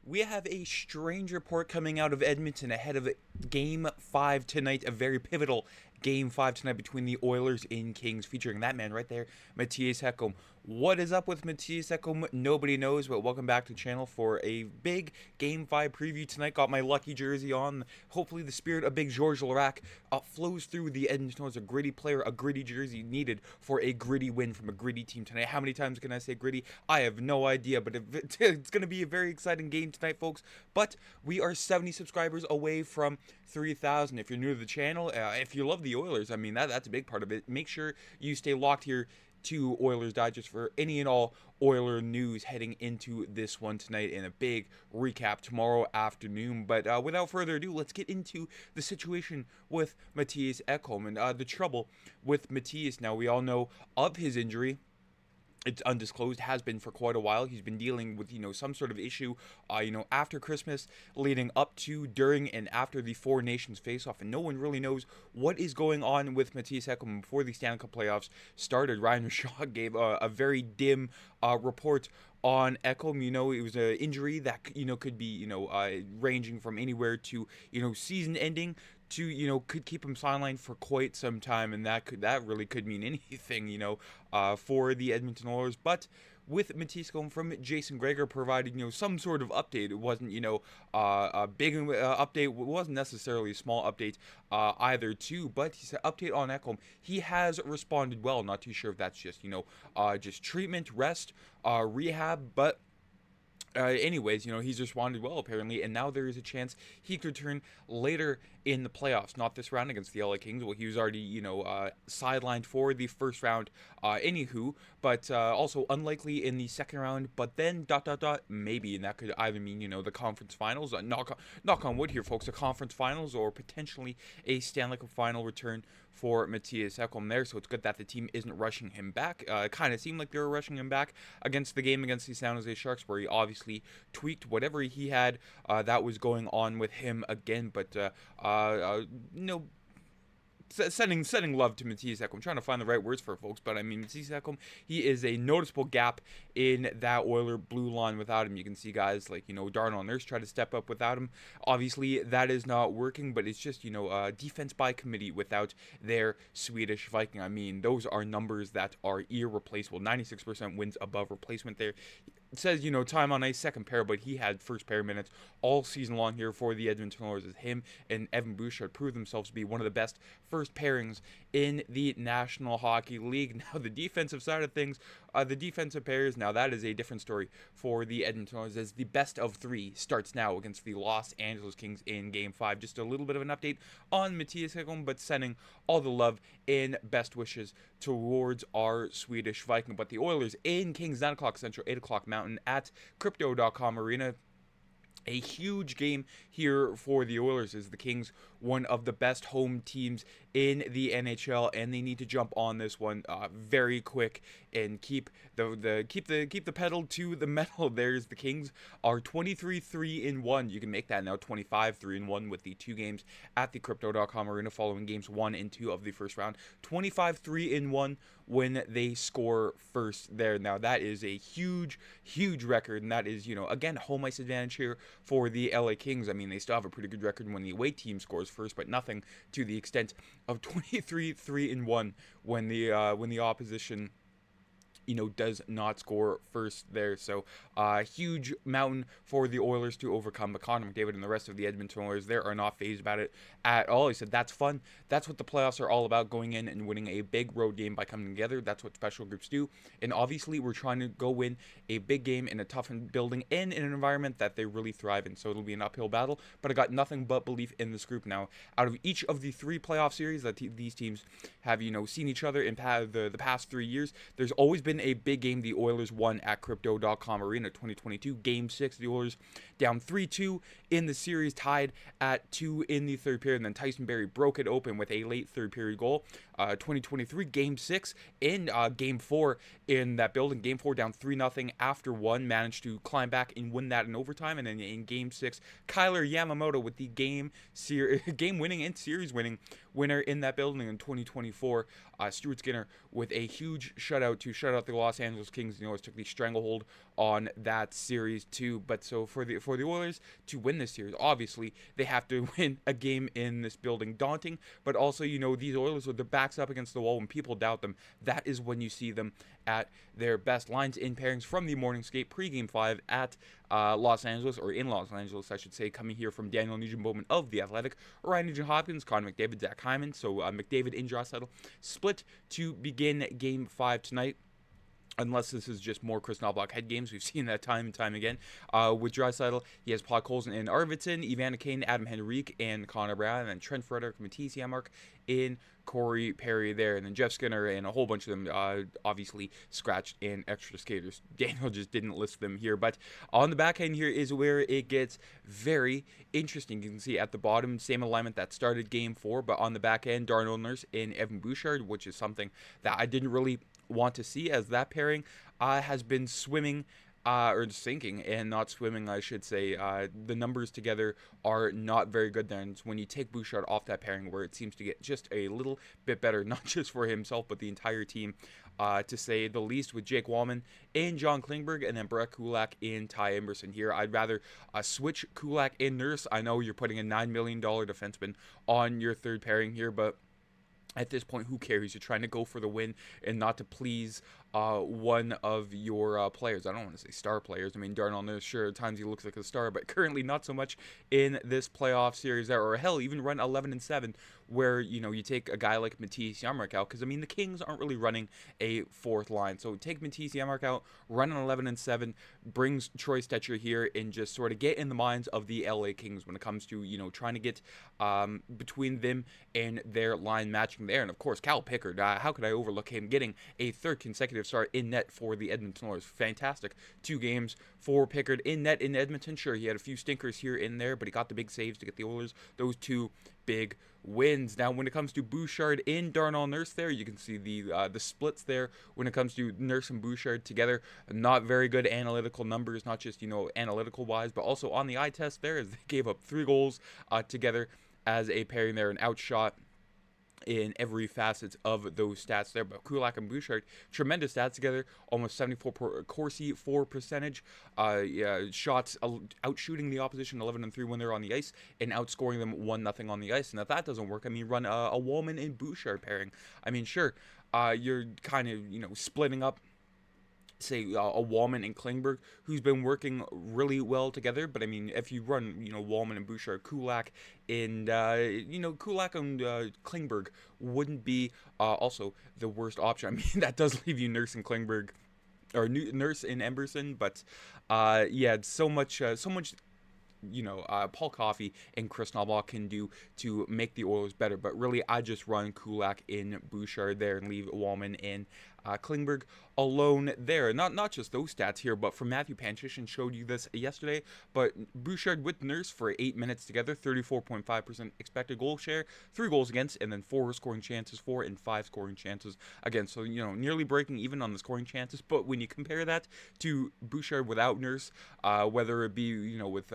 We have a strange report coming out of Edmonton ahead of Game 5 tonight, a very pivotal Game 5 tonight between the Oilers and Kings, featuring that man right there, Mattias Ekholm. What is up with Mattias Ekholm? Nobody knows, but welcome back to the channel for a big Game 5 preview tonight. Got my lucky jersey on. Hopefully the spirit of Big Georges Larac flows through the Edmonton Oilers. A gritty player, a gritty jersey needed for a gritty win from a gritty team tonight. How many times can I say gritty? I have no idea, but it's going to be a very exciting game tonight, folks. But we are 70 subscribers away from 3,000. If you're new to the channel, if you love the Oilers, I mean, that's a big part of it. Make sure you stay locked here to Oilers Digest for any and all Oiler news heading into this one tonight, and a big recap tomorrow afternoon. But without further ado, let's get into the situation with Mattias Ekholm and the trouble with Mattias. Now, we all know of his injury. It's undisclosed, has been for quite a while. He's been dealing with, some sort of issue, after Christmas, leading up to, during, and after the Four Nations face-off. And no one really knows what is going on with Mattias Ekholm before the Stanley Cup playoffs started. Ryan Shaw gave a very dim report on Ekholm. It was an injury that, could be, ranging from anywhere to, season-ending to could keep him sidelined for quite some time, and that really could mean anything for the Edmonton Oilers. But with Mattias Ekholm, from Jason Gregor providing some sort of update. It wasn't a big update. It wasn't necessarily a small update either too, but he said update on Ekholm. He has responded well. Not too sure if that's just just treatment, rest, rehab, but anyways, he's responded well apparently, and now there is a chance he could return later in the playoffs. Not this round against the LA Kings. Well, he was already, sidelined for the first round, anywho, but also unlikely in the second round. But then maybe, and that could either mean the conference finals. Knock on wood here, folks. The conference finals, or potentially a Stanley Cup final return for Mattias Ekholm there. So it's good that the team isn't rushing him back. It kind of seemed like they were rushing him back against the game against the San Jose Sharks, where he obviously tweaked whatever he had that was going on with him again. But sending love to Mattias Ekholm. I'm trying to find the right words for it, folks, but I mean, Mattias Ekholm, he is a noticeable gap in that Oiler blue line without him. You can see guys like, Darnell Nurse try to step up without him. Obviously, that is not working, but it's just, defense by committee without their Swedish Viking. I mean, those are numbers that are irreplaceable. 96% wins above replacement there. It says, time on ice, second pair, but he had first pair minutes all season long here for the Edmonton Oilers, as him and Evan Bouchard proved themselves to be one of the best first pairings in the National Hockey League. Now, the defensive side of things, the defensive pairs, now that is a different story for the Edmonton Oilers, as the best of three starts now against the Los Angeles Kings in Game 5. Just a little bit of an update on Mattias Ekholm, but sending all the love and best wishes towards our Swedish Viking. But the Oilers in Kings, 9 o'clock Central, 8 o'clock Mountain at Crypto.com Arena. A huge game here for the Oilers, as the Kings, one of the best home teams in the NHL, and they need to jump on this one very quick and keep the pedal to the metal. There's the Kings are 23-3-1. You can make that now 25-3-1 with the two games at the Crypto.com Arena following games 1 and 2 of the first round. 25-3-1 when they score first there. Now that is a huge record, and that is again home ice advantage here for the LA Kings. I mean, they still have a pretty good record when the away team scores first, but nothing to the extent of 23-3-1 when the opposition does not score first there. So huge mountain for the Oilers to overcome. But Connor McDavid and the rest of the Edmonton Oilers, they are not fazed about it at all. He said that's fun. That's what the playoffs are all about, going in and winning a big road game by coming together. That's what special groups do. And obviously we're trying to go win a big game in a tough building and in an environment that they really thrive in. So it'll be an uphill battle, but I got nothing but belief in this group now. Out of each of the 3 playoff series that these teams have seen each other in the past 3 years, there's always been a big game the Oilers won at Crypto.com Arena. 2022 Game 6, the Oilers down 3-2 in the series, tied at 2 in the third period, and then Tyson Barrie broke it open with a late third period goal. 2023 Game 6 in Game 4 in that building. Game 4 down 3-0 after 1, managed to climb back and win that in overtime. And then in Game 6, Kyler Yamamoto with the game winning and series winning winner in that building in 2024. Stuart Skinner with a huge shutout to shut out the Los Angeles Kings. The Oilers took the stranglehold on that series too. But so for the Oilers to win this series, obviously they have to win a game in this building. Daunting, but also, these Oilers with their backs up against the wall, when people doubt them, that is when you see them at their best. Lines in pairings from the morning skate pre-game 5 at Los Angeles, or in Los Angeles, I should say, coming here from Daniel Nugent-Hopkins of The Athletic, Ryan Nugent-Hopkins, Connor McDavid, Zach Hyman. So McDavid in Draisaitl split to begin Game 5 tonight. Unless this is just more Kris Knoblauch head games. We've seen that time and time again. With Draisaitl, he has Paul Colson and Arvidsson, Evander Kane, Adam Henrique, and Connor Brown, and then Trent Frederick, Mattias Ekholm in Corey Perry there. And then Jeff Skinner and a whole bunch of them obviously scratched in extra skaters. Daniel just didn't list them here. But on the back end here is where it gets very interesting. You can see at the bottom, same alignment that started Game 4, but on the back end, Darnell Nurse and Evan Bouchard, which is something that I didn't really want to see, as that pairing has been swimming or sinking, and not swimming, I should say. The numbers together are not very good there, and it's when you take Bouchard off that pairing where it seems to get just a little bit better, not just for himself but the entire team, to say the least, with Jake Wallman and John Klingberg, and then Brett Kulak and Ty Emerson here. I'd rather switch Kulak and Nurse. I know you're putting a $9 million defenseman on your third pairing here, but at this point, who cares? You're trying to go for the win and not to please one of your players. I don't want to say star players. I mean, Darnell Nurse, sure, at times he looks like a star, but currently not so much in this playoff series there, or hell, even run 11-7, where, you take a guy like Mattias Ekholm out, because, I mean, the Kings aren't really running a fourth line. So take Mattias Ekholm out, run an 11-7, brings Troy Stecher here, and just sort of get in the minds of the LA Kings when it comes to, trying to get between them and their line matching there. And, of course, Cal Pickard, how could I overlook him getting a third consecutive start in net for the Edmonton Oilers? Fantastic 2 games for Pickard in net in Edmonton. Sure, he had a few stinkers here and there, but he got the big saves to get the Oilers those 2 big wins. Now, when it comes to Bouchard in Darnell Nurse there, you can see the splits there when it comes to Nurse and Bouchard together. Not very good analytical numbers, not just, analytical wise, but also on the eye test there, as they gave up 3 goals together as a pairing there, and outshot in every facet of those stats there. But Kulak and Bouchard, tremendous stats together, almost 74 Corsi for percentage, shots outshooting the opposition 11-3 when they're on the ice, and outscoring them 1-0 on the ice. And if that doesn't work, I mean, run a Wallman and Bouchard pairing. I mean, sure, you're kind of splitting up, say, a Wallman and Klingberg, who's been working really well together. But I mean, if you run, Wallman and Bouchard, Kulak and Kulak and Klingberg wouldn't be also the worst option. I mean, that does leave you Nurse and Klingberg, or Nurse and Emerson, but it's so much Paul Coffey and Kris Knoblauch can do to make the Oilers better. But really, I just run Kulak in Bouchard there and leave Wallman in Klingberg alone there. Not just those stats here, but from Matthew Panchishin showed you this yesterday. But Bouchard with Nurse for 8 minutes together, 34.5% expected goal share, 3 goals against, and then 4 scoring chances for, and 5 scoring chances against. So, nearly breaking even on the scoring chances. But when you compare that to Bouchard without Nurse, whether it be, with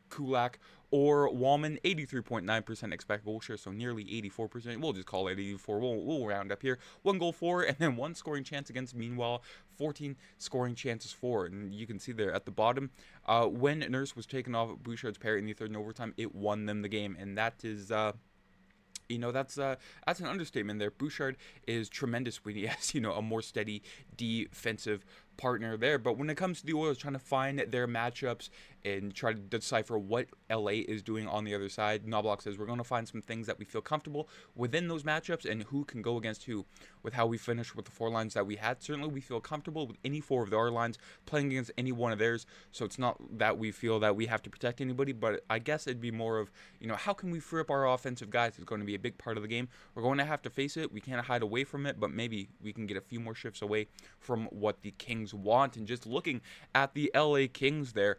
Kulak or Wallman, 83.9% expected goal share, so nearly 84%. We'll just call it 84. We'll round up here. 1 goal for, and then 1 scoring chance against. Meanwhile, 14 scoring chances for. And you can see there at the bottom, when Nurse was taken off Bouchard's pair in the third and overtime, it won them the game. And that is that's an understatement there. Bouchard is tremendous when he has, a more steady defensive partner there. But when it comes to the Oilers trying to find their matchups and try to decipher what LA is doing on the other side, Knoblauch says we're going to find some things that we feel comfortable within those matchups, and who can go against who. With how we finished with the 4 lines that we had, certainly we feel comfortable with any 4 of our lines playing against any one of theirs. So it's not that we feel that we have to protect anybody, but I guess it'd be more of, how can we free up our offensive guys? It's going to be a big part of the game. We're going to have to face it. We can't hide away from it, but maybe we can get a few more shifts away from what the Kings want. And just looking at the LA Kings there,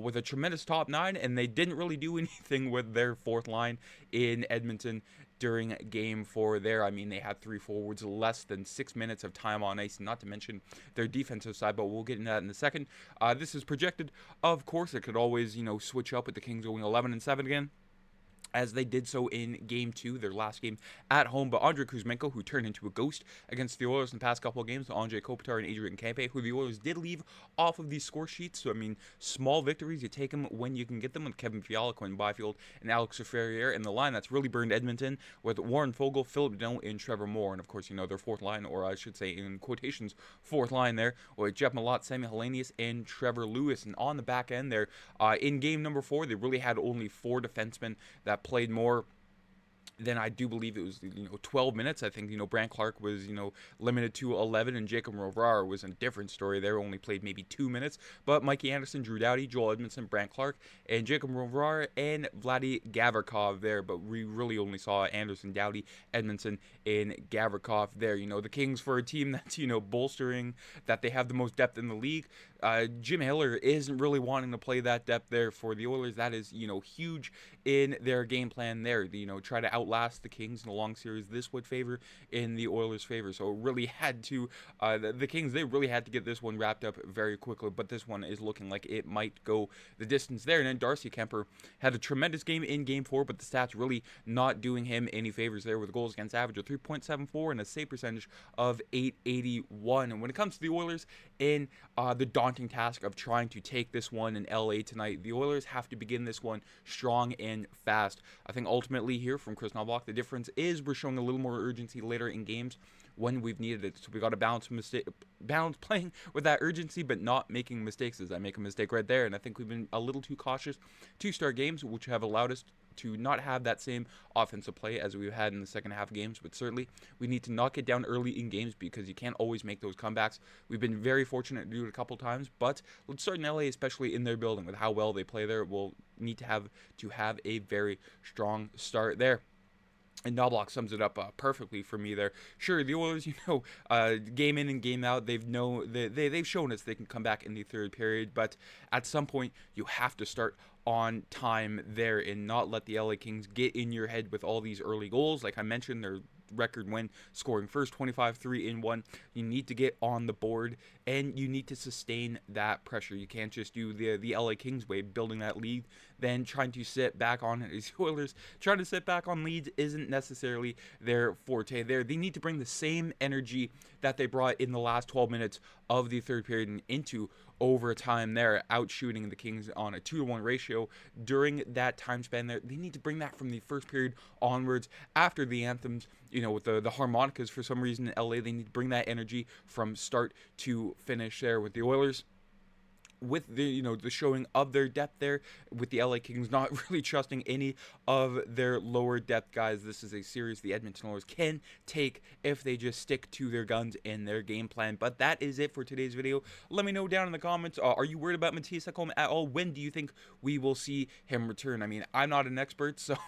with a tremendous top 9, and they didn't really do anything with their 4th line in Edmonton. during game 4 there. I mean, they had 3 forwards, less than 6 minutes of time on ice, not to mention their defensive side, but we'll get into that in a second. This is projected. Of course, it could always, switch up with the Kings going 11-7 again, as they did so in Game 2, their last game at home. But Andrei Kuzmenko, who turned into a ghost against the Oilers in the past couple of games, Andrei Kopitar and Adrian Kempe, who the Oilers did leave off of these score sheets. So, I mean, small victories, you take them when you can get them, with Kevin Fiala, Quinn Byfield, and Alex Ferrier in the line. That's really burned Edmonton, with Warren Foegele, Philip Danault, and Trevor Moore. And, of course, their fourth line, or I should say in quotations, fourth line there, with Jeff Malott, Sammy Hellenius, and Trevor Lewis. And on the back end there, in game number 4, they really had only 4 defensemen that played more then I do believe it was 12 minutes. I think Brant Clark was limited to 11, and Jacob Rovrar was a different story there, only played maybe 2 minutes. But Mikey Anderson, Drew Doughty, Joel Edmondson, Brant Clark, and Jacob Rovrar and Vladdy Gavrikov there. But we really only saw Anderson, Doughty, Edmondson, and Gavrikov there. The Kings, for a team that's bolstering, that they have the most depth in the league. Jim Hiller isn't really wanting to play that depth there for the Oilers. That is huge in their game plan there. Try to outlast the Kings in a long series. This would favor in the Oilers' favor. So it really had to, the Kings, they really had to get this one wrapped up very quickly. But this one is looking like it might go the distance there. And then Darcy Kemper had a tremendous game in Game 4, but the stats really not doing him any favors there, with goals against average of 3.74 and a save percentage of .881. And when it comes to the Oilers in the daunting task of trying to take this one in LA tonight, the Oilers have to begin this one strong and fast. I think ultimately here from Kris Knoblauch, the difference is we're showing a little more urgency later in games when we've needed it. So we got to balance playing with that urgency, but not making mistakes. As I make a mistake right there, and I think we've been a little too cautious to start games, which have allowed us to not have that same offensive play as we've had in the second half games. But certainly we need to knock it down early in games, because you can't always make those comebacks. We've been very fortunate to do it a couple times, but let's start in LA, especially in their building, with how well they play there. We'll need to have a very strong start there. And Knoblauch sums it up perfectly for me there. Sure, the Oilers, game in and game out, they've shown us they can come back in the third period, but at some point you have to start on time there and not let the LA Kings get in your head with all these early goals. Like I mentioned, their record when scoring first, 25-3-1. You need to get on the board, and you need to sustain that pressure. You can't just do the LA Kings way, building that lead, then trying to sit back on it. The Oilers trying to sit back on leads isn't necessarily their forte there. They need to bring the same energy that they brought in the last 12 minutes of the third period and into overtime there, outshooting the Kings on a 2-to-1 ratio during that time span there. They need to bring that from the first period onwards, after the anthems, with the harmonicas. For some reason in LA, they need to bring that energy from start to finish there. With the Oilers, with the the showing of their depth there, with the LA Kings not really trusting any of their lower depth guys, this is a series the Edmonton Oilers can take if they just stick to their guns and their game plan. But that is it for today's video. Let me know down in the comments, are you worried about Mattias Ekholm at all? When do you think we will see him return? I mean, I'm not an expert, so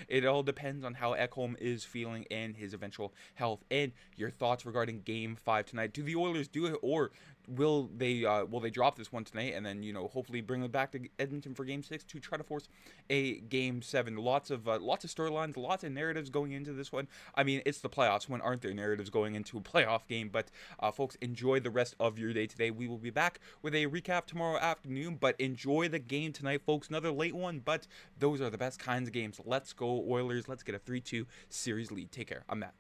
it all depends on how Ekholm is feeling and his eventual health. And your thoughts regarding Game 5 tonight. Do the Oilers do it, or will they drop this one tonight and then hopefully bring it back to Edmonton for Game 6 to try to force a Game 7? Lots of storylines, lots of narratives going into this one. I mean, it's the playoffs. When aren't there narratives going into a playoff game? But folks, enjoy the rest of your day today. We will be back with a recap tomorrow afternoon, but enjoy the game tonight, folks. Another late one, but those are the best kinds of games. Let's go Oilers. Let's get a 3-2 series lead. Take care. I'm Matt.